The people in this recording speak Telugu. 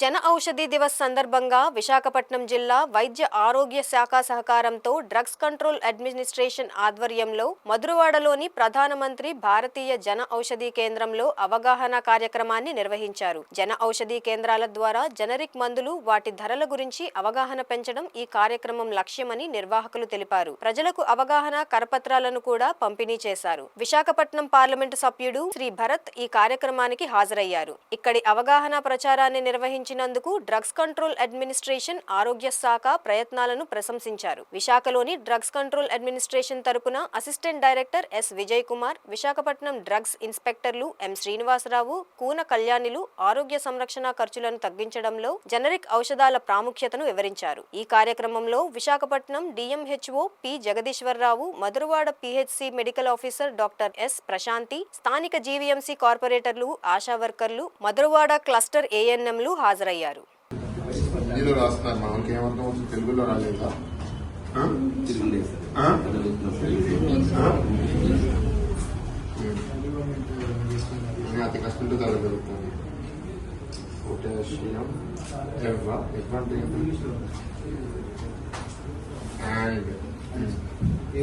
జన ఔషధి దివస్ సందర్భంగా విశాఖపట్నం జిల్లా వైద్య ఆరోగ్య శాఖ సహకారంతో డ్రగ్స్ కంట్రోల్ అడ్మినిస్ట్రేషన్ ఆధ్వర్యంలో మధురవాడలోని ప్రధానమంత్రి భారతీయ జన ఔషధి కేంద్రంలో అవగాహన కార్యక్రమాన్ని నిర్వహించారు. జన ఔషధి కేంద్రాల ద్వారా జనరిక్ మందులు, వాటి ధరల గురించి అవగాహన పెంచడం ఈ కార్యక్రమం లక్ష్యమని నిర్వాహకులు తెలిపారు. ప్రజలకు అవగాహన కరపత్రాలను కూడా పంపిణీ చేశారు. విశాఖపట్నం పార్లమెంటు సభ్యుడు శ్రీ భరత్ ఈ కార్యక్రమానికి హాజరయ్యారు. ఇక్కడి అవగాహన ప్రచారాన్ని నిర్వహించినందుకు డ్రగ్స్ కంట్రోల్ అడ్మినిస్ట్రేషన్ ఆరోగ్య శాఖ ప్రయత్నాలను ప్రశంసించారు. విశాఖలోని డ్రగ్స్ కంట్రోల్ అడ్మినిస్ట్రేషన్ తరపున assistant director S Vijay Kumar, Visakhapatnam drugs ఇన్స్పెక్టర్లు ఎం శ్రీనివాసరావు, కూన కళ్యాణిలు ఆరోగ్య సంరక్షణ ఖర్చులను తగ్గించడంలో జనరిక్ ఔషధాల ప్రాముఖ్యతను వివరించారు. ఈ కార్యక్రమంలో Visakhapatnam DMHO P Jagadeeswararao, Madhurawada PHC medical officer doctor S Prashanthi, స్థానిక జీవీఎంసీ కార్పొరేటర్లు, ఆశా వర్కర్లు, మధురవాడ క్లస్టర్ ఏఎన్ఎంలు హాజరయ్యారు. అతి కష్టంతో జరుగుతుంది. Potassium and